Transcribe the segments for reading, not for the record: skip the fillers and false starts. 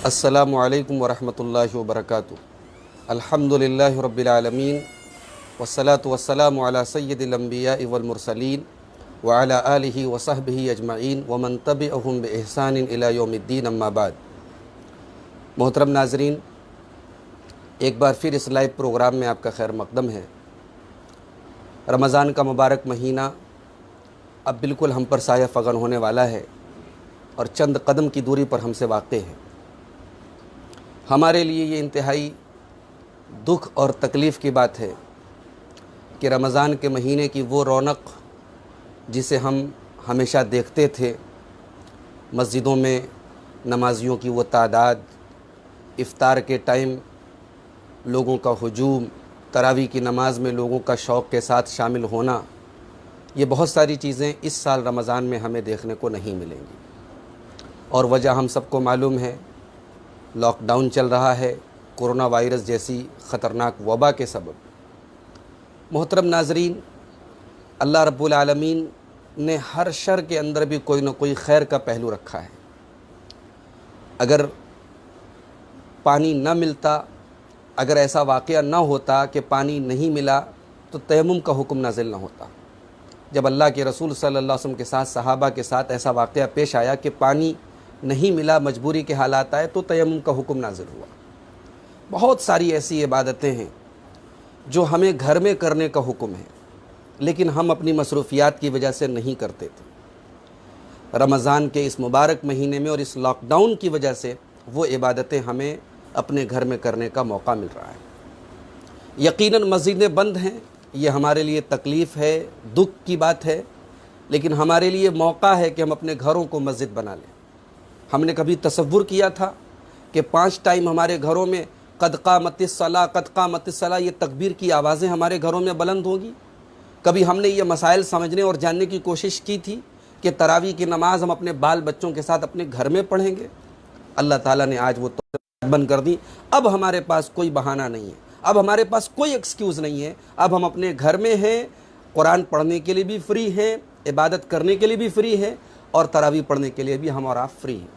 السلام علیکم ورحمۃ اللہ وبرکاتہ۔ الحمدللہ رب العالمین والصلاة والسلام علی سید الانبیاء والمرسلین وعلی آلہ وصحبہ اجمعین ومن تبعہم بإحسان الی یوم الدین، اما بعد۔ محترم ناظرین، ایک بار پھر اس لائیو پروگرام میں آپ کا خیر مقدم ہے۔ رمضان کا مبارک مہینہ اب بالکل ہم پر سایہ فغن ہونے والا ہے اور چند قدم کی دوری پر ہم سے واقع ہے۔ ہمارے لیے یہ انتہائی دکھ اور تکلیف کی بات ہے کہ رمضان کے مہینے کی وہ رونق جسے ہم ہمیشہ دیکھتے تھے، مسجدوں میں نمازیوں کی وہ تعداد، افطار کے ٹائم لوگوں کا ہجوم، تراویح کی نماز میں لوگوں کا شوق کے ساتھ شامل ہونا، یہ بہت ساری چیزیں اس سال رمضان میں ہمیں دیکھنے کو نہیں ملیں گی۔ اور وجہ ہم سب کو معلوم ہے، لاک ڈاؤن چل رہا ہے کورونا وائرس جیسی خطرناک وبا کے سبب۔ محترم ناظرین، اللہ رب العالمین نے ہر شر کے اندر بھی کوئی نہ کوئی خیر کا پہلو رکھا ہے۔ اگر پانی نہ ملتا، اگر ایسا واقعہ نہ ہوتا کہ پانی نہیں ملا تو تیمم کا حکم نازل نہ ہوتا۔ جب اللہ کے رسول صلی اللہ علیہ وسلم کے ساتھ، صحابہ کے ساتھ ایسا واقعہ پیش آیا کہ پانی نہیں ملا، مجبوری کے حالات آئے، تو تیمم کا حکم نازل ہوا۔ بہت ساری ایسی عبادتیں ہیں جو ہمیں گھر میں کرنے کا حکم ہے، لیکن ہم اپنی مصروفیات کی وجہ سے نہیں کرتے تھے۔ رمضان کے اس مبارک مہینے میں اور اس لاک ڈاؤن کی وجہ سے وہ عبادتیں ہمیں اپنے گھر میں کرنے کا موقع مل رہا ہے۔ یقیناً مسجدیں بند ہیں، یہ ہمارے لیے تکلیف ہے، دکھ کی بات ہے، لیکن ہمارے لیے موقع ہے کہ ہم اپنے گھروں کو مسجد بنا لیں۔ ہم نے کبھی تصور کیا تھا کہ 5 ٹائم ہمارے گھروں میں قد قامت الصلاۃ، قد قامت الصلاۃ، یہ تکبیر کی آوازیں ہمارے گھروں میں بلند ہوں گی؟ کبھی ہم نے یہ مسائل سمجھنے اور جاننے کی کوشش کی تھی کہ تراویح کی نماز ہم اپنے بال بچوں کے ساتھ اپنے گھر میں پڑھیں گے؟ اللہ تعالیٰ نے آج وہ بند کر دی۔ اب ہمارے پاس کوئی بہانہ نہیں ہے، اب ہمارے پاس کوئی ایکسکیوز نہیں ہے۔ اب ہم اپنے گھر میں ہیں، قرآن پڑھنے کے لیے بھی فری ہیں، عبادت کرنے کے لیے بھی فری ہیں، اور تراویح پڑھنے کے لیے بھی ہم اور آپ فری ہیں۔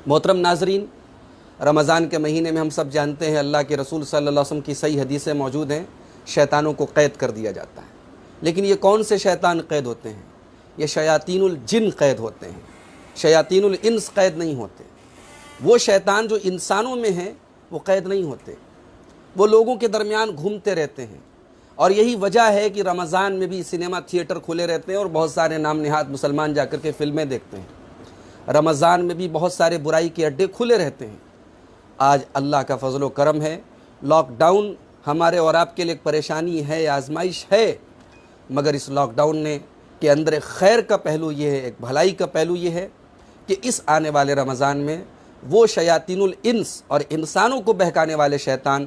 محترم ناظرین، رمضان کے مہینے میں ہم سب جانتے ہیں، اللہ کے رسول صلی اللہ علیہ وسلم کی صحیح حدیثیں موجود ہیں، شیطانوں کو قید کر دیا جاتا ہے۔ لیکن یہ کون سے شیطان قید ہوتے ہیں؟ یہ شیاطین الجن قید ہوتے ہیں، شیاطین الانس قید نہیں ہوتے۔ وہ شیطان جو انسانوں میں ہیں وہ قید نہیں ہوتے، وہ لوگوں کے درمیان گھومتے رہتے ہیں۔ اور یہی وجہ ہے کہ رمضان میں بھی سنیما تھیٹر کھلے رہتے ہیں اور بہت سارے نام نہاد مسلمان جا کر کے فلمیں دیکھتے ہیں۔ رمضان میں بھی بہت سارے برائی کے اڈے کھلے رہتے ہیں۔ آج اللہ کا فضل و کرم ہے، لاک ڈاؤن ہمارے اور آپ کے لیے ایک پریشانی ہے، آزمائش ہے، مگر اس لاک ڈاؤن کے اندر ایک خیر کا پہلو یہ ہے، ایک بھلائی کا پہلو یہ ہے کہ اس آنے والے رمضان میں وہ شیاطین الانس اور انسانوں کو بہکانے والے شیطان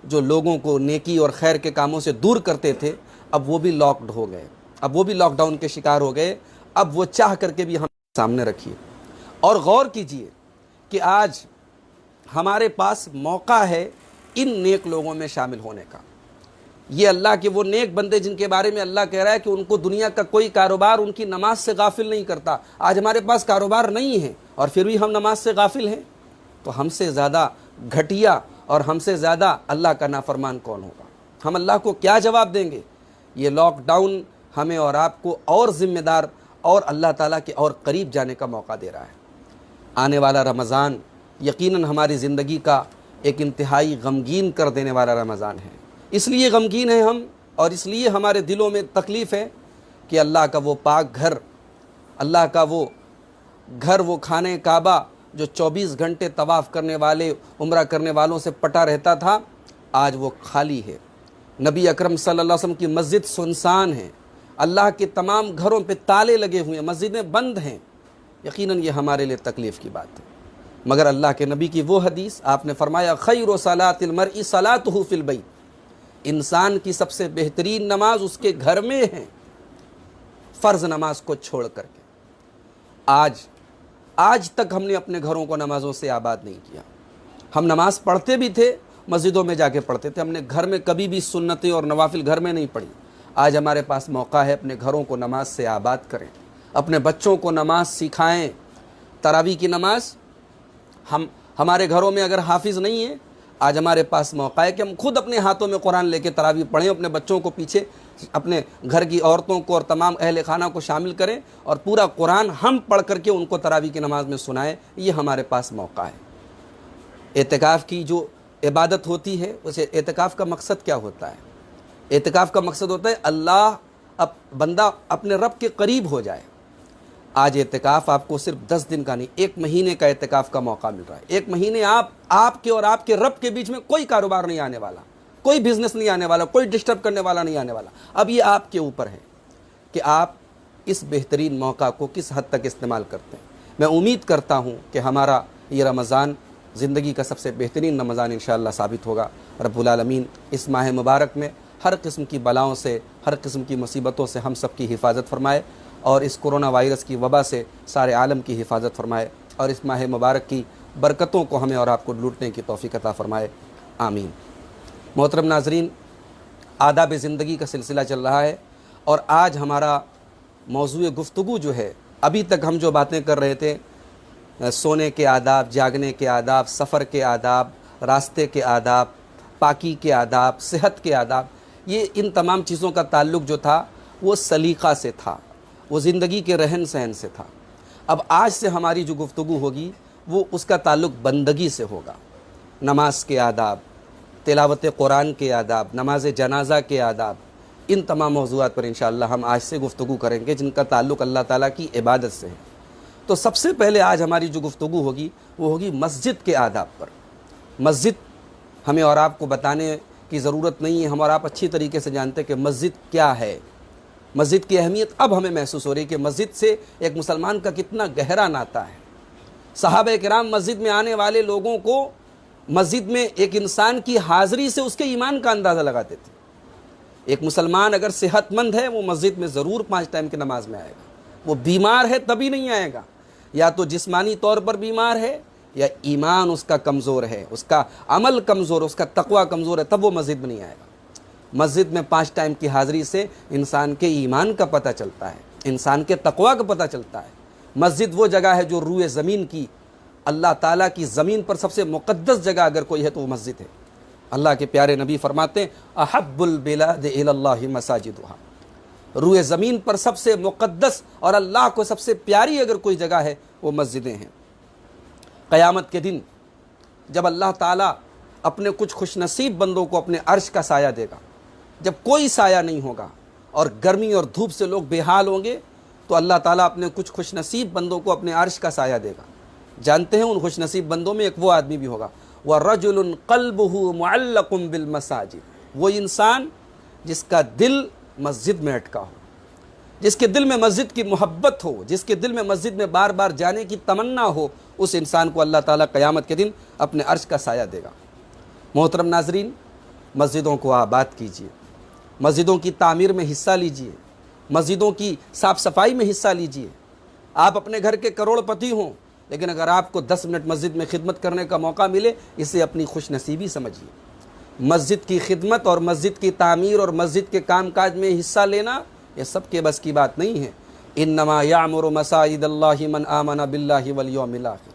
جو لوگوں کو نیکی اور خیر کے کاموں سے دور کرتے تھے، اب وہ بھی لاکڈ ہو گئے، اب وہ بھی لاک ڈاؤن کے شکار ہو گئے۔ اب وہ چاہ کر کے بھی ہم سامنے رکھیے اور غور کیجئے کہ آج ہمارے پاس موقع ہے ان نیک لوگوں میں شامل ہونے کا۔ یہ اللہ کے وہ نیک بندے جن کے بارے میں اللہ کہہ رہا ہے کہ ان کو دنیا کا کوئی کاروبار ان کی نماز سے غافل نہیں کرتا۔ آج ہمارے پاس کاروبار نہیں ہے اور پھر بھی ہم نماز سے غافل ہیں، تو ہم سے زیادہ گھٹیا اور ہم سے زیادہ اللہ کا نافرمان کون ہوگا؟ ہم اللہ کو کیا جواب دیں گے؟ یہ لاک ڈاؤن ہمیں اور آپ کو اور ذمہ دار اور اللہ تعالیٰ کے اور قریب جانے کا موقع دے رہا ہے۔ آنے والا رمضان یقیناً ہماری زندگی کا ایک انتہائی غمگین کر دینے والا رمضان ہے۔ اس لیے غمگین ہیں ہم، اور اس لیے ہمارے دلوں میں تکلیف ہے کہ اللہ کا وہ پاک گھر، اللہ کا وہ گھر، وہ خانہ کعبہ جو 24 گھنٹے طواف کرنے والے، عمرہ کرنے والوں سے پٹا رہتا تھا، آج وہ خالی ہے۔ نبی اکرم صلی اللہ علیہ وسلم کی مسجد سنسان ہے، اللہ کے تمام گھروں پہ تالے لگے ہوئے ہیں، مسجدیں بند ہیں۔ یقیناً یہ ہمارے لیے تکلیف کی بات ہے، مگر اللہ کے نبی کی وہ حدیث، آپ نے فرمایا خیر صلاۃ المرء صلاۃہ فی البیت، انسان کی سب سے بہترین نماز اس کے گھر میں ہے، فرض نماز کو چھوڑ کر کے۔ آج تک ہم نے اپنے گھروں کو نمازوں سے آباد نہیں کیا۔ ہم نماز پڑھتے بھی تھے، مسجدوں میں جا کے پڑھتے تھے، ہم نے گھر میں کبھی بھی سنتیں اور نوافل گھر میں نہیں پڑھی۔ آج ہمارے پاس موقع ہے، اپنے گھروں کو نماز سے آباد کریں، اپنے بچوں کو نماز سکھائیں۔ تراویح کی نماز ہم ہمارے گھروں میں اگر حافظ نہیں ہے، آج ہمارے پاس موقع ہے کہ ہم خود اپنے ہاتھوں میں قرآن لے کے تراویح پڑھیں، اپنے بچوں کو پیچھے، اپنے گھر کی عورتوں کو اور تمام اہل خانہ کو شامل کریں اور پورا قرآن ہم پڑھ کر کے ان کو تراویح کی نماز میں سنائیں۔ یہ ہمارے پاس موقع ہے۔ اعتکاف کی جو عبادت ہوتی ہے، اسے اعتکاف کا مقصد کیا ہوتا ہے؟ اعتکاف کا مقصد ہوتا ہے اللہ بندہ اپنے رب کے قریب ہو جائے۔ آج اعتکاف آپ کو صرف 10 دن کا نہیں، 1 مہینے کا اعتکاف کا موقع مل رہا ہے۔ 1 مہینے آپ کے اور آپ کے رب کے بیچ میں کوئی کاروبار نہیں آنے والا، کوئی بزنس نہیں آنے والا، کوئی ڈسٹرب کرنے والا نہیں آنے والا۔ اب یہ آپ کے اوپر ہے کہ آپ اس بہترین موقع کو کس حد تک استعمال کرتے ہیں۔ میں امید کرتا ہوں کہ ہمارا یہ رمضان زندگی کا سب سے بہترین رمضان انشاءاللہ ثابت ہوگا۔ رب العالمین اس ماہ مبارک میں ہر قسم کی بلاؤں سے، ہر قسم کی مصیبتوں سے ہم سب کی حفاظت فرمائے، اور اس کرونا وائرس کی وبا سے سارے عالم کی حفاظت فرمائے، اور اس ماہ مبارک کی برکتوں کو ہمیں اور آپ کو لوٹنے کی توفیق عطا فرمائے، آمین۔ محترم ناظرین، آداب زندگی کا سلسلہ چل رہا ہے، اور آج ہمارا موضوع گفتگو جو ہے، ابھی تک ہم جو باتیں کر رہے تھے، سونے کے آداب، جاگنے کے آداب، سفر کے آداب، راستے کے آداب، پاکی کے آداب، صحت کے آداب، یہ ان تمام چیزوں کا تعلق جو تھا وہ سلیقہ سے تھا، وہ زندگی کے رہن سہن سے تھا۔ اب آج سے ہماری جو گفتگو ہوگی وہ اس کا تعلق بندگی سے ہوگا۔ نماز کے آداب، تلاوت قرآن کے آداب، نماز جنازہ کے آداب، ان تمام موضوعات پر انشاءاللہ ہم آج سے گفتگو کریں گے جن کا تعلق اللہ تعالیٰ کی عبادت سے ہے۔ تو سب سے پہلے آج ہماری جو گفتگو ہوگی وہ ہوگی مسجد کے آداب پر۔ مسجد ہمیں اور آپ کو بتانے کی ضرورت نہیں ہے، ہم اور آپ اچھی طریقے سے جانتے ہیں کہ مسجد کیا ہے۔ مسجد کی اہمیت اب ہمیں محسوس ہو رہی ہے کہ مسجد سے ایک مسلمان کا کتنا گہرا ناطہ ہے۔ صحابہ کرام مسجد میں آنے والے لوگوں کو مسجد میں ایک انسان کی حاضری سے اس کے ایمان کا اندازہ لگاتے تھے۔ ایک مسلمان اگر صحت مند ہے وہ مسجد میں ضرور 5 ٹائم کی نماز میں آئے گا۔ وہ بیمار ہے تبھی نہیں آئے گا، یا تو جسمانی طور پر بیمار ہے یا ایمان اس کا کمزور ہے، اس کا عمل کمزور، اس کا تقوی کمزور ہے، تب وہ مسجد میں نہیں آئے گا۔ مسجد میں 5 ٹائم کی حاضری سے انسان کے ایمان کا پتہ چلتا ہے، انسان کے تقوی کا پتہ چلتا ہے۔ مسجد وہ جگہ ہے جو روئے زمین کی، اللہ تعالیٰ کی زمین پر سب سے مقدس جگہ اگر کوئی ہے تو وہ مسجد ہے۔ اللہ کے پیارے نبی فرماتے ہیں احب البلاد الی اللہ مساجدها، روئے زمین پر سب سے مقدس اور اللہ کو سب سے پیاری اگر کوئی جگہ ہے وہ مسجدیں ہیں۔ قیامت کے دن جب اللہ تعالیٰ اپنے کچھ خوش نصیب بندوں کو اپنے عرش کا سایہ دے گا، جب کوئی سایہ نہیں ہوگا اور گرمی اور دھوپ سے لوگ بے حال ہوں گے، تو اللہ تعالیٰ اپنے کچھ خوش نصیب بندوں کو اپنے عرش کا سایہ دے گا۔ جانتے ہیں ان خوش نصیب بندوں میں ایک وہ آدمی بھی ہوگا وَرَجُلٌ قَلْبُهُ مُعَلَّقٌ بِالْمَسَاجِدِ، وہ انسان جس کا دل مسجد میں اٹکا ہو، جس کے دل میں مسجد کی محبت ہو، جس کے دل میں مسجد میں بار بار جانے کی تمنا ہو، اس انسان کو اللہ تعالیٰ قیامت کے دن اپنے عرش کا سایہ دے گا۔ محترم ناظرین، مسجدوں کو آباد کیجیے، مسجدوں کی تعمیر میں حصہ لیجیے، مسجدوں کی صاف صفائی میں حصہ لیجیے۔ آپ اپنے گھر کے کروڑ پتی ہوں، لیکن اگر آپ کو 10 منٹ مسجد میں خدمت کرنے کا موقع ملے، اسے اپنی خوش نصیبی سمجھیے۔ مسجد کی خدمت اور مسجد کی تعمیر اور مسجد کے کام کاج میں حصہ لینا یہ سب کے بس کی بات نہیں ہے۔ انما یعمر مساجد اللہ من آمن باللہ والیوم الآخر،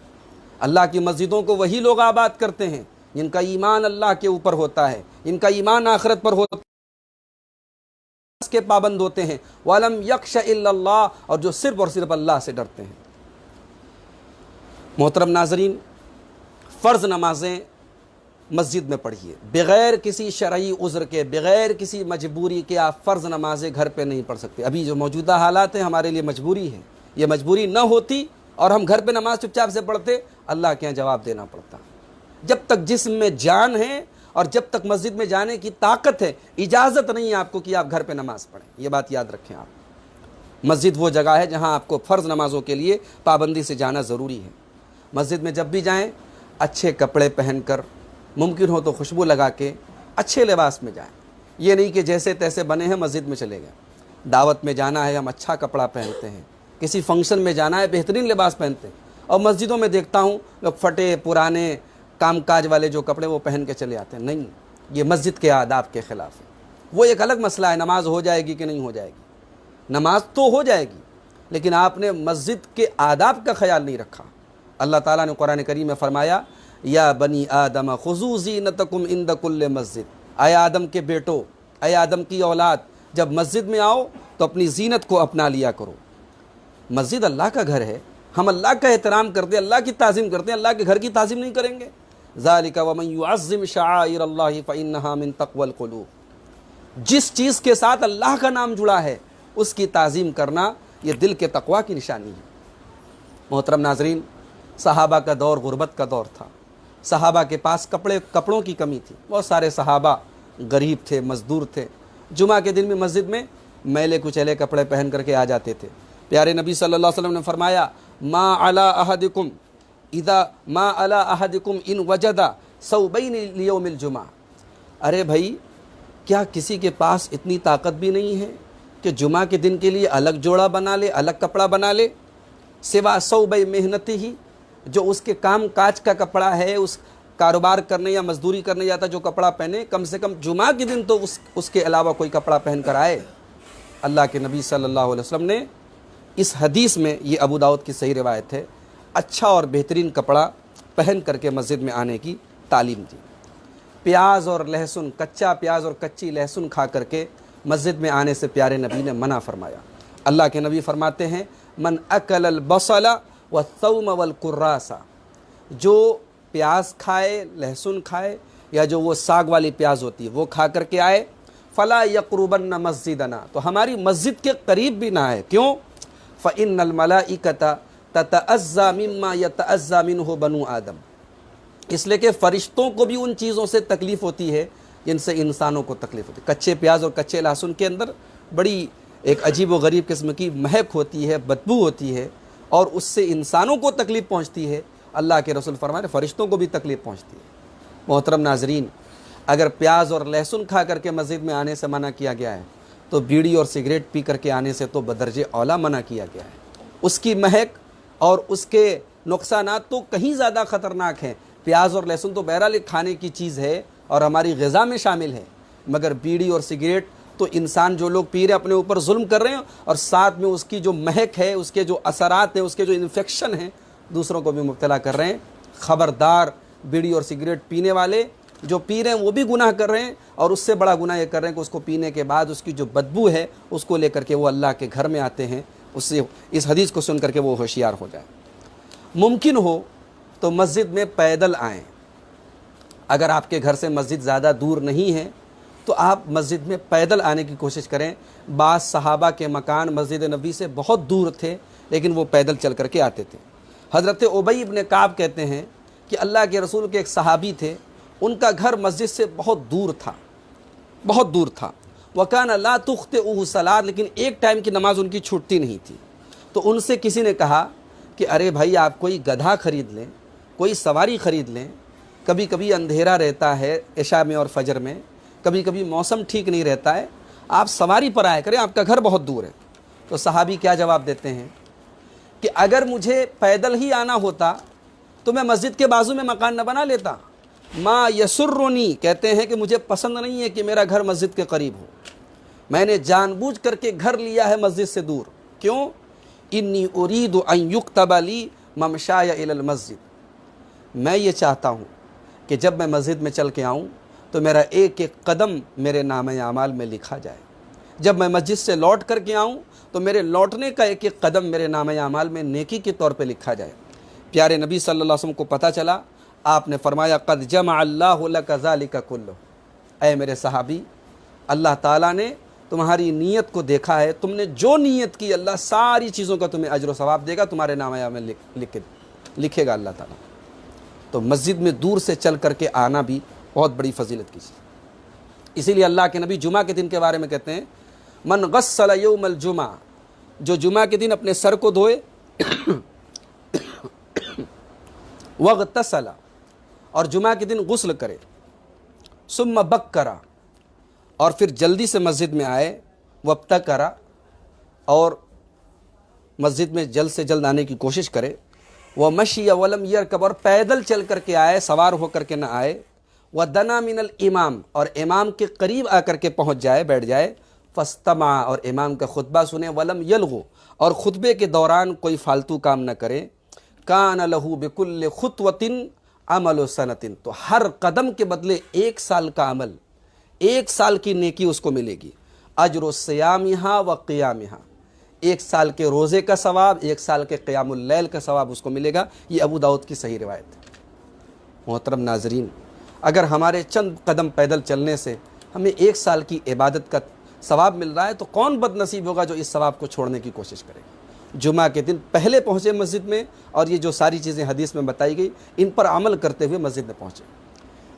اللہ کی مسجدوں کو وہی لوگ آباد کرتے ہیں جن کا ایمان اللہ کے اوپر ہوتا ہے، جن کا ایمان آخرت پر ہوتا ہے، اس کے پابند ہوتے ہیں، وَلَمْ يَخْشَ إِلَّا اللَّهِ، اور جو صرف اور صرف اللہ سے ڈرتے ہیں۔ محترم ناظرین، فرض نمازیں مسجد میں پڑھیے، بغیر کسی شرعی عذر کے، بغیر کسی مجبوری کے آپ فرض نمازیں گھر پہ نہیں پڑھ سکتے۔ ابھی جو موجودہ حالات ہیں ہمارے لیے مجبوری ہے، یہ مجبوری نہ ہوتی اور ہم گھر پہ نماز چپ چاپ سے پڑھتے، اللہ کے یہاں جواب دینا پڑتا۔ جب تک جسم میں جان ہے اور جب تک مسجد میں جانے کی طاقت ہے، اجازت نہیں ہے آپ کو کہ آپ گھر پہ نماز پڑھیں۔ یہ بات یاد رکھیں آپ۔ مسجد وہ جگہ ہے جہاں آپ کو فرض نمازوں کے لیے پابندی سے جانا ضروری ہے۔ مسجد میں جب بھی جائیں اچھے کپڑے پہن کر، ممکن ہو تو خوشبو لگا کے، اچھے لباس میں جائیں۔ یہ نہیں کہ جیسے تیسے بنے ہیں مسجد میں چلے گئے۔ دعوت میں جانا ہے ہم اچھا کپڑا پہنتے ہیں، کسی فنکشن میں جانا ہے بہترین لباس پہنتے ہیں، اور مسجدوں میں دیکھتا ہوں لوگ پھٹے پرانے کام کاج والے جو کپڑے وہ پہن کے چلے آتے ہیں۔ نہیں، یہ مسجد کے آداب کے خلاف ہے۔ وہ ایک الگ مسئلہ ہے، نماز ہو جائے گی کہ نہیں ہو جائے گی، نماز تو ہو جائے گی، لیکن آپ نے مسجد کے آداب کا خیال نہیں رکھا۔ اللہ تعالیٰ نے قرآن کریم میں فرمایا یا بنی آدم خذوا زینتکم عند کل مسجد، اے آدم کے بیٹو، اے آدم کی اولاد، جب مسجد میں آؤ تو اپنی زینت کو اپنا لیا کرو۔ مسجد اللہ کا گھر ہے، ہم اللہ کا احترام کرتے ہیں، اللہ کی تعظیم کرتے ہیں، اللہ کے گھر کی تعظیم نہیں کریں گے؟ ذالک ومن یعظم شعائر اللہ فانہا من تقوی القلوب، جس چیز کے ساتھ اللہ کا نام جڑا ہے اس کی تعظیم کرنا یہ دل کے تقوی کی نشانی ہے۔ محترم ناظرین، صحابہ کا دور غربت کا دور تھا، صحابہ کے پاس کپڑوں کی کمی تھی، بہت سارے صحابہ غریب تھے، مزدور تھے، جمعہ کے دن میں مسجد میں میلے کچیلے کپڑے پہن کر کے آ جاتے تھے۔ پیارے نبی صلی اللہ علیہ وسلم نے فرمایا ما علی احدکم ان وجد ثوبین لیوم الجمعہ، ارے بھائی کیا کسی کے پاس اتنی طاقت بھی نہیں ہے کہ جمعہ کے دن کے لیے الگ جوڑا بنا لے، الگ کپڑا بنا لے؟ سوا ثوبی محنتی ہی، جو اس کے کام کاج کا کپڑا ہے، اس کاروبار کرنے یا مزدوری کرنے جاتا جو کپڑا پہنے، کم سے کم جمعہ کے دن تو اس کے علاوہ کوئی کپڑا پہن کر آئے۔ اللہ کے نبی صلی اللہ علیہ وسلم نے اس حدیث میں، یہ ابو داؤد کی صحیح روایت ہے، اچھا اور بہترین کپڑا پہن کر کے مسجد میں آنے کی تعلیم دی۔ پیاز اور لہسن، کچا پیاز اور کچی لہسن کھا کر کے مسجد میں آنے سے پیارے نبی نے منع فرمایا۔ اللہ کے نبی فرماتے ہیں من اکل البصل والثوم والکراس، جو پیاز کھائے، لہسن کھائے، یا جو وہ ساگ والی پیاز ہوتی ہے وہ کھا کر کے آئے، فلا یقربن مسجدنا، تو ہماری مسجد کے قریب بھی نہ آئے۔ کیوں؟ فإن الملائکۃ تتعزى مما يتعزى منه بنو آدم، اس لیے کہ فرشتوں کو بھی ان چیزوں سے تکلیف ہوتی ہے جن سے انسانوں کو تکلیف ہوتی ہے۔ کچے پیاز اور کچے لہسن کے اندر بڑی ایک عجیب و غریب قسم کی مہک ہوتی ہے، بدبو ہوتی ہے، اور اس سے انسانوں کو تکلیف پہنچتی ہے۔ اللہ کے رسول فرما رہے فرشتوں کو بھی تکلیف پہنچتی ہے۔ محترم ناظرین، اگر پیاز اور لہسن کھا کر کے مسجد میں آنے سے منع کیا گیا ہے تو بیڑی اور سگریٹ پی کر کے آنے سے تو بدرجہ اولیٰ منع کیا گیا ہے۔ اس کی مہک اور اس کے نقصانات تو کہیں زیادہ خطرناک ہیں۔ پیاز اور لہسن تو بہرحال کھانے کی چیز ہے اور ہماری غذا میں شامل ہے، مگر بیڑی اور سگریٹ تو انسان جو لوگ پی رہے ہیں اپنے اوپر ظلم کر رہے ہیں، اور ساتھ میں اس کی جو مہک ہے، اس کے جو اثرات ہیں، اس کے جو انفیکشن ہیں، دوسروں کو بھی مبتلا کر رہے ہیں۔ خبردار، بیڑی اور سگریٹ پینے والے جو پی رہے ہیں وہ بھی گناہ کر رہے ہیں، اور اس سے بڑا گناہ یہ کر رہے ہیں کہ اس کو پینے کے بعد اس کی جو بدبو ہے اس کو لے کر کے وہ اللہ کے گھر میں آتے ہیں۔ اس حدیث کو سن کر کے وہ ہوشیار ہو جائے۔ ممکن ہو تو مسجد میں پیدل آئیں۔ اگر آپ کے گھر سے مسجد زیادہ دور نہیں ہے تو آپ مسجد میں پیدل آنے کی کوشش کریں۔ بعض صحابہ کے مکان مسجد نبی سے بہت دور تھے لیکن وہ پیدل چل کر کے آتے تھے۔ حضرت ابی بن کعب کہتے ہیں کہ اللہ کے رسول کے ایک صحابی تھے، ان کا گھر مسجد سے بہت دور تھا، بہت دور تھا۔ وَكَانَ لَا تُخْطِئُهُ صَلَاةٌ، لیکن ایک ٹائم کی نماز ان کی چھوٹتی نہیں تھی۔ تو ان سے کسی نے کہا کہ ارے بھائی آپ کوئی گدھا خرید لیں، کوئی سواری خرید لیں، کبھی کبھی اندھیرا رہتا ہے عشاء میں اور فجر میں، کبھی کبھی موسم ٹھیک نہیں رہتا ہے، آپ سواری پر آیا کریں، آپ کا گھر بہت دور ہے۔ تو صحابی کیا جواب دیتے ہیں کہ اگر مجھے پیدل ہی آنا ہوتا تو میں مسجد کے بازو میں مکان نہ بنا لیتا۔ ما یسرنی، کہتے ہیں کہ مجھے پسند نہیں ہے کہ میرا گھر مسجد کے قریب ہو، میں نے جان بوجھ کر کے گھر لیا ہے مسجد سے دور۔ کیوں؟ انی ارید ان یکتب لی ممشای الی المسجد، میں یہ چاہتا ہوں کہ جب میں مسجد میں چل کے آؤں تو میرا ایک ایک قدم میرے نامہ اعمال میں لکھا جائے، جب میں مسجد سے لوٹ کر کے آؤں تو میرے لوٹنے کا ایک ایک قدم میرے نامہ اعمال میں نیکی کے طور پہ لکھا جائے۔ پیارے نبی صلی اللہ علیہ وسلم کو پتہ چلا، آپ نے فرمایا قد جمع اللہ لک ذلک کلہ، اے میرے صحابی، اللہ تعالیٰ نے تمہاری نیت کو دیکھا ہے، تم نے جو نیت کی اللہ ساری چیزوں کا تمہیں اجر و ثواب دے گا، تمہارے نامہ اعمال میں لکھے گا اللہ تعالیٰ۔ تو مسجد میں دور سے چل کر کے آنا بھی بہت بڑی فضیلت کی چیز۔ اسی لیے اللہ کے نبی جمعہ کے دن کے بارے میں کہتے ہیں من غسل یوم الجمعہ، جو جمعہ کے دن اپنے سر کو دھوئے، واغتسل، اور جمعہ کے دن غسل کرے، ثم بکر، اور پھر جلدی سے مسجد میں آئے، وابتکر، اور مسجد میں جلد سے جلد آنے کی کوشش کرے، ومشی ولم یرکب، اور پیدل چل کر کے آئے، سوار ہو کر کے نہ آئے، ودنا من الامام، اور امام کے قریب آ کر کے پہنچ جائے، بیٹھ جائے، فاستمع، اور امام کا خطبہ سنے، ولم یلغو، اور خطبے کے دوران کوئی فالتو کام نہ کرے، کان لہ بکل خطوۃ عمل سنتن، تو ہر قدم کے بدلے 1 سال کا عمل، 1 سال کی نیکی اس کو ملے گی. اجر صیامہا و قیامہا، 1 سال کے روزے کا ثواب، 1 سال کے قیام اللیل کا ثواب اس کو ملے گا. یہ ابو داؤد کی صحیح روایت ہے. محترم ناظرین، اگر ہمارے چند قدم پیدل چلنے سے ہمیں 1 سال کی عبادت کا ثواب مل رہا ہے تو کون بد نصیب ہوگا جو اس ثواب کو چھوڑنے کی کوشش کرے گا. جمعہ کے دن پہلے پہنچے مسجد میں، اور یہ جو ساری چیزیں حدیث میں بتائی گئی ان پر عمل کرتے ہوئے مسجد میں پہنچے.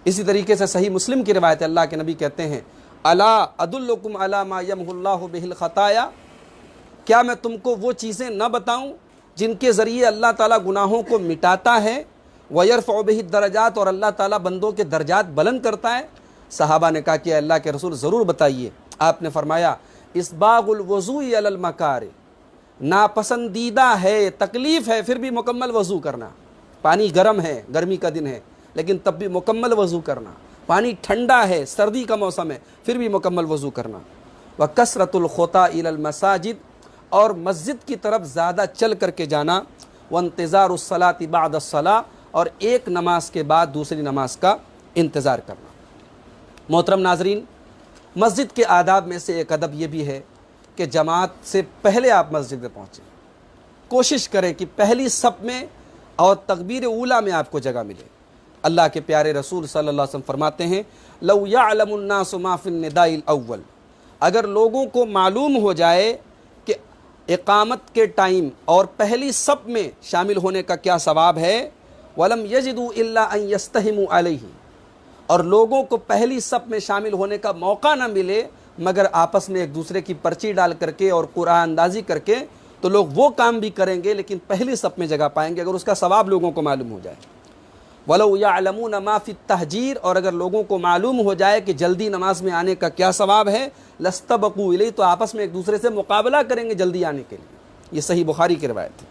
اسی طریقے سے صحیح مسلم کی روایت ہے، اللہ کے نبی کہتے ہیں الا ادلکم علی ما یمحو اللہ بہ الخطایا، کیا میں تم کو وہ چیزیں نہ بتاؤں جن کے ذریعے اللہ تعالیٰ گناہوں کو مٹاتا ہے، وَيَرْفَعُ بِهِ الدَّرَجَاتِ، اور اللہ تعالیٰ بندوں کے درجات بلند کرتا ہے. صحابہ نے کہا کہ اللہ کے رسول ضرور بتائیے. آپ نے فرمایا اسباغ الوضوء علی المکارہ، ناپسندیدہ ہے، تکلیف ہے، پھر بھی مکمل وضو کرنا. پانی گرم ہے، گرمی کا دن ہے لیکن تب بھی مکمل وضو کرنا. پانی ٹھنڈا ہے، سردی کا موسم ہے، پھر بھی مکمل وضو کرنا. وَكَثْرَةُ الْخُطَىٰ إِلَى الْمَسَاجِدِ، اور مسجد کی طرف زیادہ چل کر کے جانا. وَانْتِظَارُ الصَّلَاةِ بَعْدَ الصَّلَاةِ، اور ایک نماز کے بعد دوسری نماز کا انتظار کرنا. محترم ناظرین، مسجد کے آداب میں سے ایک ادب یہ بھی ہے کہ جماعت سے پہلے آپ مسجد میں پہنچیں. کوشش کریں کہ پہلی صف میں اور تکبیر اولیٰ میں آپ کو جگہ ملے. اللہ کے پیارے رسول صلی اللہ علیہ وسلم فرماتے ہیں لو یعلم الناس ما فی النداء الاول، اگر لوگوں کو معلوم ہو جائے کہ اقامت کے ٹائم اور پہلی صف میں شامل ہونے کا کیا ثواب ہے، وَلَمْ يَجِدُوا إِلَّا أَن يَسْتَهِمُوا عَلَيْهِ، اور لوگوں کو پہلی صف میں شامل ہونے کا موقع نہ ملے مگر آپس میں ایک دوسرے کی پرچی ڈال کر کے اور قرآن اندازی کر کے، تو لوگ وہ کام بھی کریں گے لیکن پہلی صف میں جگہ پائیں گے اگر اس کا ثواب لوگوں کو معلوم ہو جائے. وَلَوْ يَعْلَمُونَ مَا فِي التَّهْجِيرِ، اور اگر لوگوں کو معلوم ہو جائے کہ جلدی نماز میں آنے کا کیا ثواب ہے، لَاسْتَبَقُوا إِلَيْهِ، تو آپس میں ایک دوسرے سے مقابلہ کریں گے جلدی آنے کے لیے. یہ صحیح بخاری کی روایت ہے.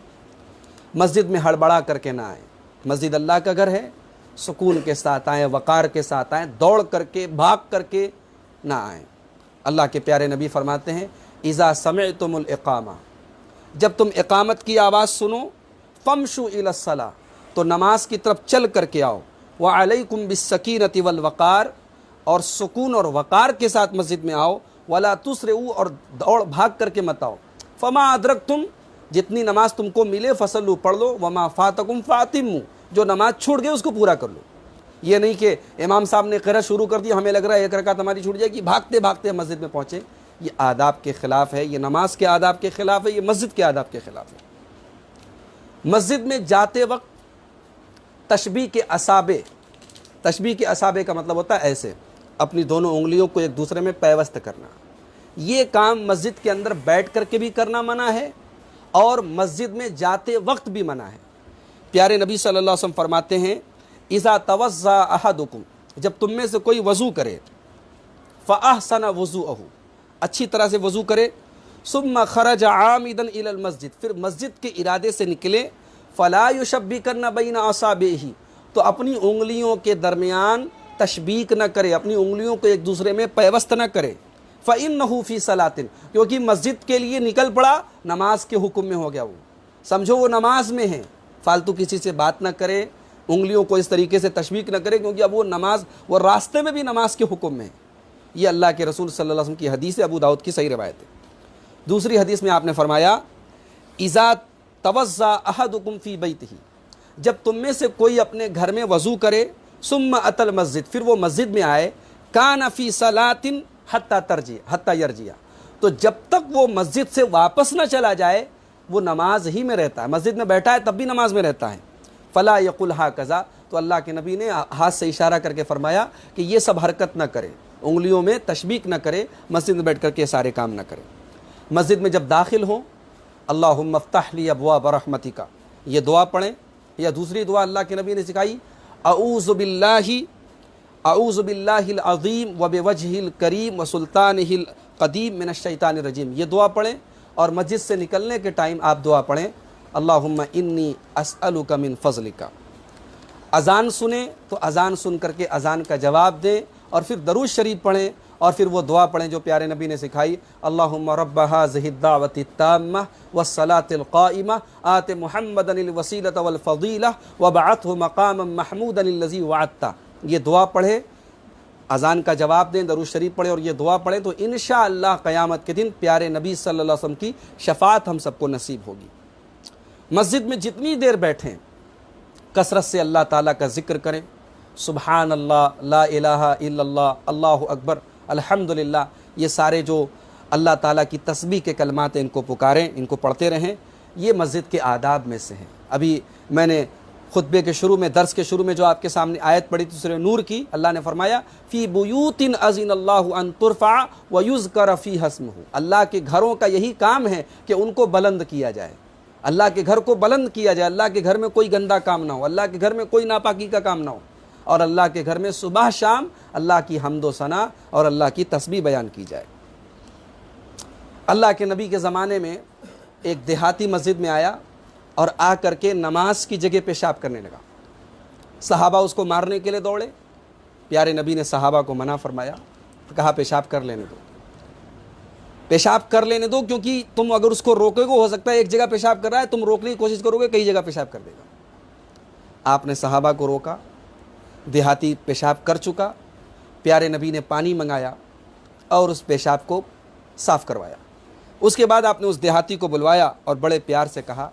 مسجد میں ہڑبڑا کر کے نہ آئیں. مسجد اللہ کا گھر ہے، سکون کے ساتھ آئیں، وقار کے ساتھ آئیں، دوڑ کر کے بھاگ کر کے نہ آئیں. اللہ کے پیارے نبی فرماتے ہیں اذا سمعتم الاقامہ، جب تم اقامت کی آواز سنو، فمشوا الی الصلاۃ، تو نماز کی طرف چل کر کے آؤ. وعلیکم بالسکینۃ والوقار، اور سکون اور وقار کے ساتھ مسجد میں آؤ. ولا تسرعوا، اور دوڑ بھاگ کر کے مت آؤ. فما ادرکتم، جتنی نماز تم کو ملے فصلوا، پڑھ لو. وما فاتکم فاتموا، جو نماز چھوٹ گئی اس کو پورا کر لو. یہ نہیں کہ امام صاحب نے قرأت شروع کر دی، ہمیں لگ رہا ہے 1 رکعت ہماری چھوٹ جائے گی، بھاگتے بھاگتے مسجد میں پہنچے. یہ آداب کے خلاف ہے، یہ نماز کے آداب کے خلاف ہے، یہ مسجد کے آداب کے خلاف ہے. مسجد میں جاتے وقت تشبیہ کے اصابع، تشبیہ کے اصابع کا مطلب ہوتا ہے ایسے اپنی دونوں انگلیوں کو ایک دوسرے میں پیوست کرنا. یہ کام مسجد کے اندر بیٹھ کر کے بھی کرنا منع ہے اور مسجد میں جاتے وقت بھی منع ہے. پیارے نبی صلی اللہ علیہ وسلم فرماتے ہیں اذا توضا احدکم، جب تم میں سے کوئی وضو کرے، فاحسن وضوءہ، اچھی طرح سے وضو کرے، ثم خرج عامدا الی المسجد، پھر مسجد کے ارادے سے نکلے، فلا یشبکن بین اصابعہ، تو اپنی انگلیوں کے درمیان تشبیک نہ کرے، اپنی انگلیوں کو ایک دوسرے میں پیوست نہ کرے. فإنہ فی صلاۃ، کیونکہ مسجد کے لیے نکل پڑا، نماز کے حکم میں ہو گیا. وہ سمجھو وہ نماز میں ہے، فالتو کسی سے بات نہ کرے، انگلیوں کو اس طریقے سے تشبیک نہ کرے، کیونکہ اب وہ نماز، وہ راستے میں بھی نماز کے حکم میں ہے. یہ اللہ کے رسول صلی اللہ علیہ وسلم کی حدیث ہے، ابو داؤد کی صحیح روایت ہے. دوسری حدیث میں آپ نے فرمایا اذا توضا احدکم فی بیتہ، جب تم میں سے کوئی اپنے گھر میں وضو کرے، ثم اتى المسجد، پھر وہ مسجد میں آئے، کان فی صلاۃ حتی یرجع، تو جب تک وہ مسجد سے واپس نہ چلا جائے وہ نماز ہی میں رہتا ہے، مسجد میں بیٹھا ہے تب بھی نماز میں رہتا ہے. فلا یقل ھکذا، تو اللہ کے نبی نے ہاتھ سے اشارہ کر کے فرمایا کہ یہ سب حرکت نہ کرے، انگلیوں میں تشبیک نہ کرے، مسجد میں بیٹھ کر کے سارے کام نہ کرے. مسجد میں جب داخل ہوں اللہم افتح لی ابواب رحمتک، یہ دعا پڑھیں. یا دوسری دعا اللہ کے نبی نے سکھائی اعوذ باللہ العظیم وبوجہہ الکریم وسلطانہ القدیم من الشیطان الرجیم، یہ دعا پڑھیں. اور مسجد سے نکلنے کے ٹائم آپ دعا پڑھیں اللہم انی اسألک من فضلک. اذان سنیں تو اذان سن کر کے اذان کا جواب دیں اور پھر درود شریف پڑھیں اور پھر وہ دعا پڑھیں جو پیارے نبی نے سکھائی، اللہم رب ھذہ الدعوۃ التامہ والصلاۃ القائمہ آت محمدا الوسیلۃ والفضیلہ وابعثہ مقاما محمودا الذی وعدتہ۔ یہ دعا پڑھے، اذان کا جواب دیں، درود شریف پڑھیں اور یہ دعا پڑھیں تو انشاءاللہ قیامت کے دن پیارے نبی صلی اللہ علیہ وسلم کی شفاعت ہم سب کو نصیب ہوگی۔ مسجد میں جتنی دیر بیٹھیں کثرت سے اللہ تعالیٰ کا ذکر کریں، سبحان اللہ، لا الہ الا اللہ، اللہ اکبر، الحمدللہ، یہ سارے جو اللہ تعالیٰ کی تسبیح کے کلمات ہیں ان کو پکاریں، ان کو پڑھتے رہیں۔ یہ مسجد کے آداب میں سے ہیں۔ ابھی میں نے خطبے کے شروع میں، درس کے شروع میں جو آپ کے سامنے آیت پڑھی تھی سورہ نور کی، اللہ نے فرمایا فی بیوت اذن اللہ ان ترفع ویذکر فیہا اسمہ۔ اللہ کے گھروں کا یہی کام ہے کہ ان کو بلند کیا جائے، اللہ کے گھر کو بلند کیا جائے، اللہ کے گھر میں کوئی گندا کام نہ ہو، اللہ کے گھر میں کوئی ناپاکی کا کام نہ ہو، اور اللہ کے گھر میں صبح شام اللہ کی حمد و ثنا اور اللہ کی تسبیح بیان کی جائے۔ اللہ کے نبی کے زمانے میں ایک دیہاتی مسجد میں آیا اور آ کر کے نماز کی جگہ پیشاب کرنے لگا۔ صحابہ اس کو مارنے کے لیے دوڑے، پیارے نبی نے صحابہ کو منع فرمایا، کہا پیشاب کر لینے دو، پیشاب کر لینے دو، کیونکہ تم اگر اس کو روکے گے ہو سکتا ہے ایک جگہ پیشاب کر رہا ہے، تم روکنے کی کوشش کرو گے کئی جگہ پیشاب کر دے گا۔ آپ نے صحابہ کو روکا، دیہاتی پیشاب کر چکا، پیارے نبی نے پانی منگایا اور اس پیشاب کو صاف کروایا۔ اس کے بعد آپ نے اس دیہاتی کو بلوایا اور بڑے پیار سے کہا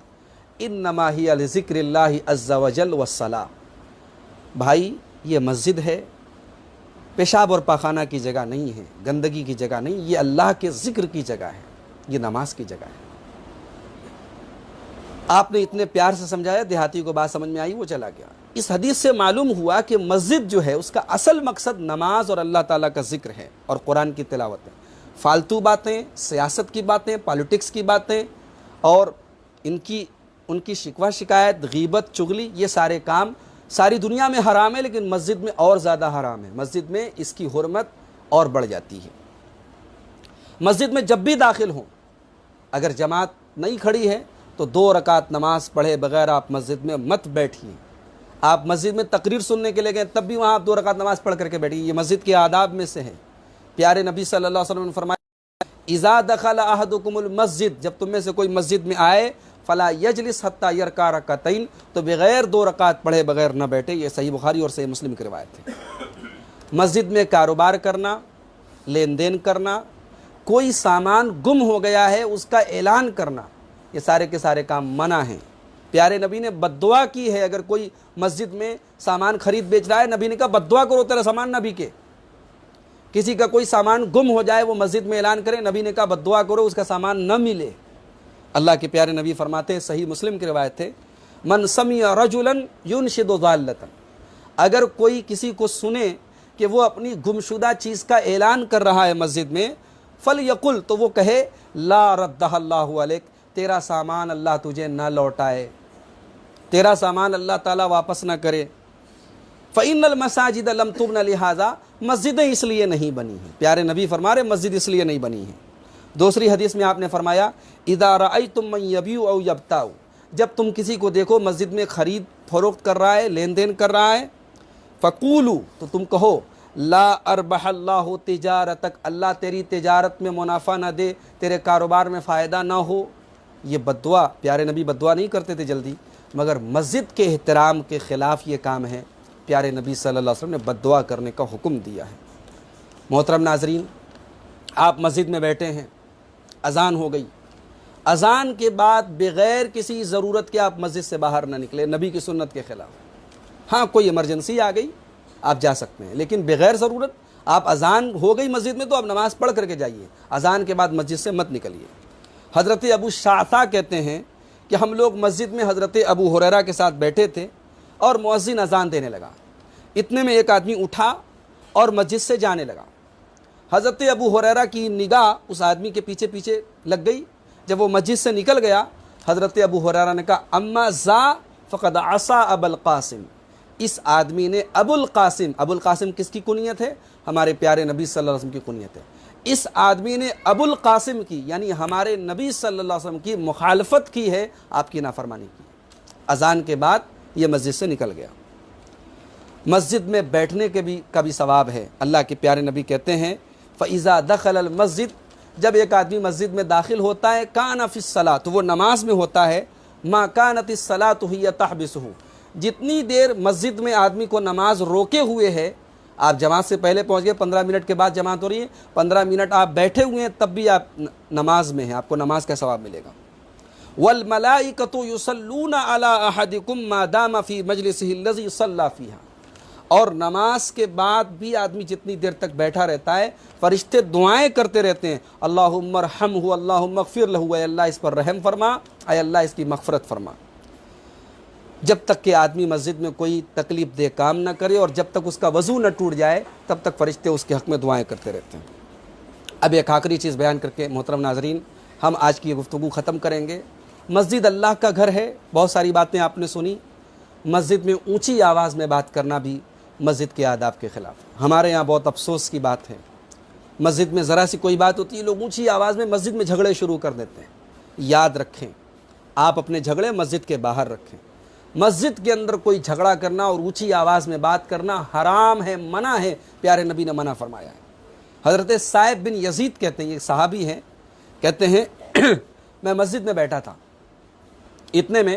انما ہی لذکر اللہ عز وجل والصلاۃ، بھائی یہ مسجد ہے، پیشاب اور پاخانہ کی جگہ نہیں ہے، گندگی کی جگہ نہیں، یہ اللہ کے ذکر کی جگہ ہے، یہ نماز کی جگہ ہے۔ آپ نے اتنے پیار سے سمجھایا، دیہاتی کو بات سمجھ میں آئی، وہ چلا گیا۔ اس حدیث سے معلوم ہوا کہ مسجد جو ہے اس کا اصل مقصد نماز اور اللہ تعالیٰ کا ذکر ہے اور قرآن کی تلاوت ہے۔ فالتو باتیں، سیاست کی باتیں، پالیٹکس کی باتیں اور ان کی شکوہ شکایت، غیبت، چغلی، یہ سارے کام ساری دنیا میں حرام ہے، لیکن مسجد میں اور زیادہ حرام ہے۔ مسجد میں اس کی حرمت اور بڑھ جاتی ہے۔ مسجد میں جب بھی داخل ہوں، اگر جماعت نہیں کھڑی ہے تو 2 رکعت نماز پڑھے بغیر آپ مسجد میں مت بیٹھیے۔ آپ مسجد میں تقریر سننے کے لیے گئے تب بھی وہاں آپ 2 رکعت نماز پڑھ کر کے بیٹھیے، یہ مسجد کے آداب میں سے ہے۔ پیارے نبی صلی اللہ علیہ وسلم نے فرمایا اذا دخل احدکم المسجد، جب تم میں سے کوئی مسجد میں آئے، فلا یجلس حتی یرکع رکعتین، تو بغیر 2 رکعت پڑھے بغیر نہ بیٹھے۔ یہ صحیح بخاری اور صحیح مسلم کی روایت ہے۔ مسجد میں کاروبار کرنا، لین دین کرنا، کوئی سامان گم ہو گیا ہے اس کا اعلان کرنا، یہ سارے کے سارے کام منع ہیں۔ پیارے نبی نے بد دعا کی ہے، اگر کوئی مسجد میں سامان خرید بیچ رہا ہے، نبی نے کہا بد دعا کرو تیرا سامان نہ بکے۔ کسی کا کوئی سامان گم ہو جائے وہ مسجد میں اعلان کرے، نبی نے کہا بد دعا کرو اس کا سامان نہ ملے۔ اللہ کے پیارے نبی فرماتے ہیں، صحیح مسلم کی روایت ہے، من سمع رجلا ينشد ضالۃ، اگر کوئی کسی کو سنے کہ وہ اپنی گمشدہ چیز کا اعلان کر رہا ہے مسجد میں، فلیقل، تو وہ کہے لا ردہ اللہ علیک، تیرا سامان اللہ تجھے نہ لوٹائے، تیرا سامان اللہ تعالیٰ واپس نہ کرے۔ فإن المساجد لم تبن لہذا، مسجدیں اس لیے نہیں بنی ہیں۔ پیارے نبی فرما رہے مسجد اس لیے نہیں بنی ہے۔ دوسری حدیث میں آپ نے فرمایا اذا رأیتم من یبیع او یبتاع، جب تم کسی کو دیکھو مسجد میں خرید فروخت کر رہا ہے، لین دین کر رہا ہے، فقولوا، تو تم کہو لا اربح اللہ تجارتک، اللہ تیری تجارت میں منافع نہ دے، تیرے کاروبار میں فائدہ نہ ہو۔ یہ بد دعا، پیارے نبی بد دعا نہیں کرتے تھے جلدی، مگر مسجد کے احترام کے خلاف یہ کام ہے۔ پیارے نبی صلی اللہ علیہ وسلم نے بد دعا کرنے کا حکم دیا ہے۔ محترم ناظرین، آپ مسجد میں بیٹھے ہیں، اذان ہو گئی، اذان کے بعد بغیر کسی ضرورت کے آپ مسجد سے باہر نہ نکلے، نبی کی سنت کے خلاف۔ ہاں کوئی ایمرجنسی آ گئی آپ جا سکتے ہیں، لیکن بغیر ضرورت آپ اذان ہو گئی مسجد میں تو آپ نماز پڑھ کر کے جائیے، اذان کے بعد مسجد سے مت نکلیے۔ حضرت ابو شعثہ کہتے ہیں کہ ہم لوگ مسجد میں حضرت ابو ہریرہ کے ساتھ بیٹھے تھے اور مؤذن اذان دینے لگا، اتنے میں ایک آدمی اٹھا اور مسجد سے جانے لگا۔ حضرت ابو ہریرہ کی نگاہ اس آدمی کے پیچھے پیچھے لگ گئی، جب وہ مسجد سے نکل گیا حضرت ابو ہریرہ نے کہا اما ذا فقد عصا ابو القاسم، اس آدمی نے ابو القاسم کس کی کنیت ہے؟ ہمارے پیارے نبی صلی اللہ علیہ وسلم کی کنیت ہے۔ اس آدمی نے ابو القاسم کی یعنی ہمارے نبی صلی اللہ علیہ وسلم کی مخالفت کی ہے، آپ کی نافرمانی کی۔ اذان کے بعد یہ مسجد سے نکل گیا۔ مسجد میں بیٹھنے کا بھی ثواب ہے۔ اللہ کے پیارے نبی کہتے ہیں فَإِذَا دَخَلَ الْمَسْجِدِ، جب ایک آدمی مسجد میں داخل ہوتا ہے، کَانَ فِي الصَّلَاةِ، تو وہ نماز میں ہوتا ہے، مَا كَانَتِ الصَّلَاةُ هِيَ تَحْبِسُهُ، جتنی دیر مسجد میں آدمی کو نماز روکے ہوئے ہے، آپ جماعت سے پہلے پہنچ گئے، 15 منٹ کے بعد جماعت ہو رہی ہے، 15 منٹ آپ بیٹھے ہوئے ہیں، تب بھی آپ نماز میں ہیں، آپ کو نماز کا ثواب ملے گا۔ وَالْمَلَائِكَةُ يُصَلُّونَ عَلَىٰ أَحَدِكُمْ مَا دَامَ فِي مَجْلِسِهِ الَّذِي صَلَّىٰ فِيهَا، اور نماز کے بعد بھی آدمی جتنی دیر تک بیٹھا رہتا ہے، فرشتے دعائیں کرتے رہتے ہیں، اللہم ارحمہ، اللہم اغفر لہ، اے اللہ اس پر رحم فرما، اے اللہ اس کی مغفرت فرما، جب تک کہ آدمی مسجد میں کوئی تکلیف دہ کام نہ کرے اور جب تک اس کا وضو نہ ٹوٹ جائے، تب تک فرشتے اس کے حق میں دعائیں کرتے رہتے ہیں۔ اب ایک آخری چیز بیان کر کے محترم ناظرین ہم آج کی یہ گفتگو ختم کریں گے۔ مسجد اللہ کا گھر ہے، بہت ساری باتیں آپ نے سنی، مسجد میں اونچی آواز میں بات کرنا بھی مسجد کے آداب کے خلاف ہے۔ ہمارے یہاں بہت افسوس کی بات ہے، مسجد میں ذرا سی کوئی بات ہوتی ہے، لوگ اونچی آواز میں مسجد میں جھگڑے شروع کر دیتے ہیں۔ یاد رکھیں، آپ اپنے جھگڑے مسجد کے باہر رکھیں، مسجد کے اندر کوئی جھگڑا کرنا اور اونچی آواز میں بات کرنا حرام ہے، منع ہے، پیارے نبی نے منع فرمایا ہے۔ حضرت صائب بن یزید کہتے ہیں، یہ صحابی ہیں، کہتے ہیں میں مسجد میں بیٹھا تھا، اتنے میں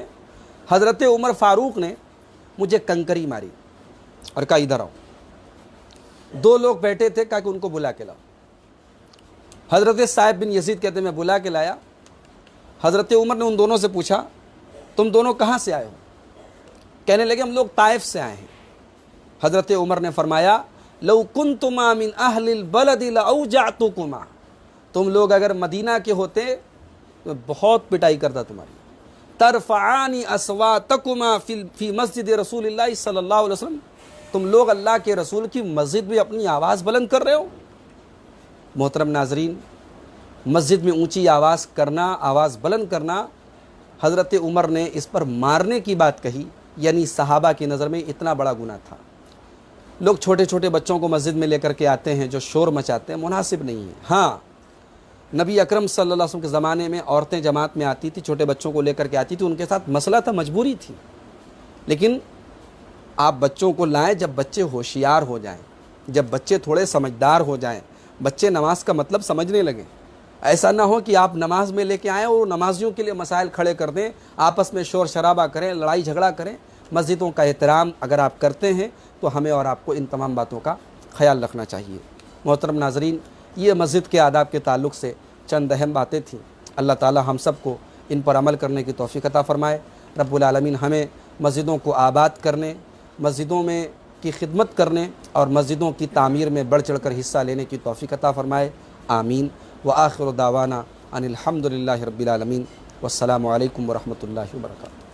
حضرت عمر فاروق نے مجھے کنکری ماری اور کہا ادھر آؤ۔ 2 لوگ بیٹھے تھے، کہا کہ ان کو بلا کے لاؤ۔ حضرت صائب بن یزید کہتے ہیں میں بلا کے لایا، حضرت عمر نے ان دونوں سے پوچھا تم دونوں کہاں سے آئے ہو؟ کہنے لگے ہم لوگ طائف سے آئے ہیں۔ حضرت عمر نے فرمایا لو کنتما من اہل البلد لاوجعتکما، تم لوگ اگر مدینہ کے ہوتے تو بہت پٹائی کرتا تمہاری۔ ترفعان اصواتکما فی مسجد رسول اللہ صلی اللہ علیہ وسلم، تم لوگ اللہ کے رسول کی مسجد میں اپنی آواز بلند کر رہے ہو۔ محترم ناظرین، مسجد میں اونچی آواز کرنا، آواز بلند کرنا، حضرت عمر نے اس پر مارنے کی بات کہی، یعنی صحابہ کی نظر میں اتنا بڑا گناہ تھا۔ لوگ چھوٹے چھوٹے بچوں کو مسجد میں لے کر کے آتے ہیں جو شور مچاتے ہیں، مناسب نہیں ہے۔ ہاں، نبی اکرم صلی اللہ علیہ وسلم کے زمانے میں عورتیں جماعت میں آتی تھی، چھوٹے بچوں کو لے کر کے آتی تھی، ان کے ساتھ مسئلہ تھا، مجبوری تھی، لیکن آپ بچوں کو لائیں جب بچے ہوشیار ہو جائیں، جب بچے تھوڑے سمجھدار ہو جائیں، بچے نماز کا مطلب سمجھنے لگیں۔ ایسا نہ ہو کہ آپ نماز میں لے کے آئیں اور نمازیوں کے لیے مسائل کھڑے کر دیں، آپس میں شور شرابہ کریں، لڑائی جھگڑا کریں۔ مسجدوں کا احترام اگر آپ کرتے ہیں تو ہمیں اور آپ کو ان تمام باتوں کا خیال رکھنا چاہیے۔ محترم ناظرین، یہ مسجد کے آداب کے تعلق سے چند اہم باتیں تھیں۔ اللہ تعالی ہم سب کو ان پر عمل کرنے کی توفیق عطا فرمائے۔ رب العالمین ہمیں مسجدوں کو آباد کرنے، مسجدوں میں کی خدمت کرنے اور مسجدوں کی تعمیر میں بڑھ چڑھ کر حصہ لینے کی توفیق عطا فرمائے، آمین۔ وآخر دعوانا ان الحمد للہ رب العالمین، والسلام علیکم ورحمۃ اللہ وبرکاتہ۔